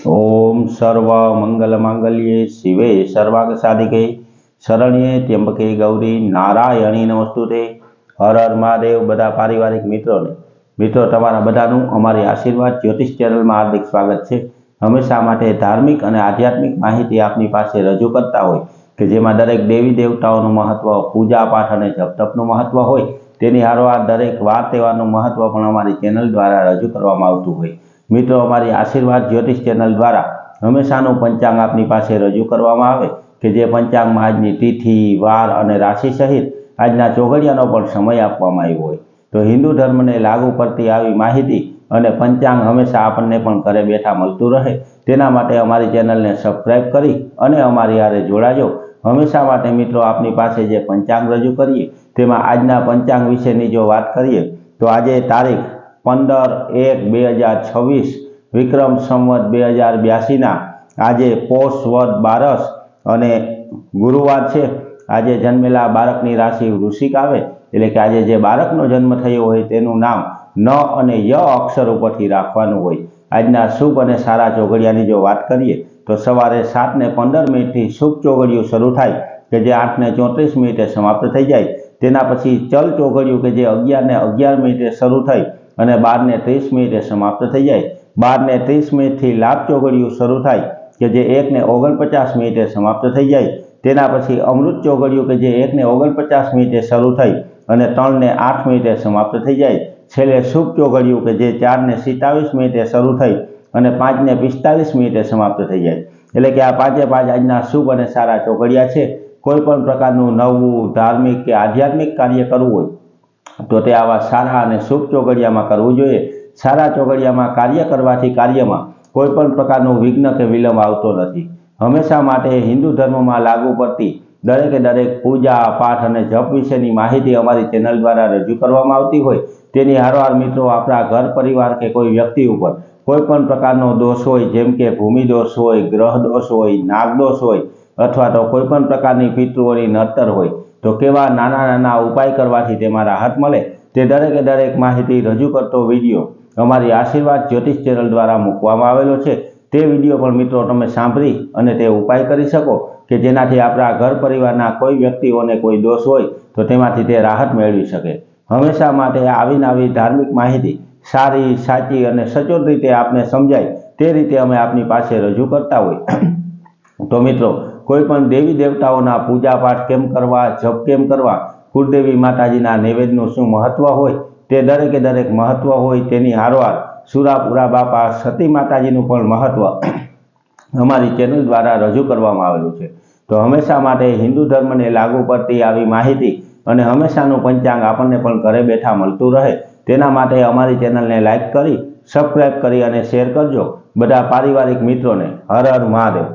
ओम सर्व मंगल मांगल्ये शिवे सर्वार्थ साधिके शरण्ये त्र्यंबके गौरी नारायणी नमस्तुते। हर हर महादेव। बधा पारिवारिक मित्रों तमारा बधानुं अमारी आशीर्वाद ज्योतिष चैनल में हार्दिक स्वागत है। हमेशा माटे धार्मिक और आध्यात्मिक माहिती आपनी पासे रजू करता होय के जेमां दरेक देवी देवताओनुं महत्व, पूजा पाठ और जप तपनुं महत्व होय तेनी हारोहार दरेक वार तहेवारनुं महत्व पण अमारी चेनल द्वारा रजू करवामां आवतुं होय। मित्रों अमारी आशीर्वाद ज्योतिष चैनल द्वारा हमेशानु पंचांग आपनी पासे रजू करवामां आवे के जे पंचांग में आजनी तिथि, वार और राशि सहित आजना चौघड़ियानो पण समय आपवामां आव्यो होय। तो हिंदू धर्म ने लागू पड़ती आवी माहिती और पंचांग हमेशा आपने पण घरे बैठा मळतुं रहे तेना माटे अमारी चेनल ने सब्सक्राइब करी अने अमारी हारे जोड़ाजो। हमेशा माटे मित्रों आपनी पासे जे पंचांग रजू करीए तेमां आजना पंचांग विशेनी जो बात करीए तो आजे तारीख 15/1/2026 विक्रम संवत 2082 आजे पोष वद 12 अने गुरुवार है। आजे जन्मेला बाळकनी राशि वृश्चिक आवे एटले के आजे जे बाळकनो जन्म थयो होय तेनुं नाम न अने य अक्षर उपरथी राखवानुं होय। आजना शुभ अने सारा चौघड़ियानी जो बात करीए तो सवारे 7:15 थी शुभ चौघड़ियुं शरू थाय के जे 8:34 समाप्त थई जाय। तेना पछी चल चौघड़ियुं के जे 11:11 शरू थई અને 12:30 समाप्त થઈ જાય। 12:30 થી લાભ ચોઘડિયું શરૂ થાય કે જે 1:49 સમાપ્ત થઈ જાય। તેના પછી અમૃત ચોઘડિયું કે જે 1:49 શરૂ થઈ અને 3:08 સમાપ્ત થઈ જાય। છેલ્લે શુભ ચોઘડિયું કે જે 4:27 શરૂ થઈ અને 5:45 સમાપ્ત થઈ જાય। એટલે કે આ પાંચે પાંચ આજના શુભ અને સારા ચોઘડિયા છે। કોઈ પણ પ્રકારનું નવું ધાર્મિક કે આધ્યાત્મિક કાર્ય કરવું હોય तो ते आवा सारा अने शुभ चौघड़ियामां करवुं जोईए। सारा चौघड़ियामां कार्य करवाथी कार्यमां कोईपण प्रकारनुं विघ्न के विलंब आवतो नथी। हमेशा माटे हिंदू धर्म में लागू पड़ती दरेके दरेक पूजा पाठ और जप विशेनी माहिती अमारी चेनल द्वारा रजू करवामां आवती होय तेनी हारोहार मित्रों आपणा घर परिवार के कोई व्यक्ति उपर कोईपण प्रकारनो दोष होय जेम के भूमि दोष होय, ग्रह दोष होय, नाग दोष होय अथवा तो कोईपण प्रकारनी पितृओनी नड़तर होय तो केवा नाना नाना उपाय करवाथी तेमां राहत मळे ते दरेके दरेक माहिती रजू करतो विडियो अमारी आशीर्वाद ज्योतिष चैनल द्वारा मूकवामां आवेलो छे। ते विडियो पण मित्रों तमे सांभळी अने ते उपाय करी शको के जेनाथी आपणा घर परिवारना कोई व्यक्तिओने कोई दोष होय तो तेमांथी ते राहत मेळवी शके। हमेशा माटे आवी नवी धार्मिक माहिती सारी, साची अने सचोट रीते आपने समजाय ते रीते अमे आपनी पासे रजू करता होय। तो मित्रों कोईपण देवी देवताओना पूजा पाठ केम करवा, जप केम करवा, कुलदेवी माताजीना नैवेद्यनुं शुं महत्व होय ते दरेके दरेक महत्व होय तेनी हारोहार सुरापुरा बापा सती माताजीनुं पण महत्व अमारी चेनल द्वारा रजू करवामां आवेलुं छे। तो हमेशा माटे हिंदू धर्म ने लागू पड़ती आवी माहिती अने हमेशानुं पंचांग आपणे पण घरे बैठा मळतुं रहे तेना माटे अमारी चेनल ने लाइक करी, सब्सक्राइब करी अने शेर करजो। बधा पारिवारिक मित्रों ने हर हर महादेव।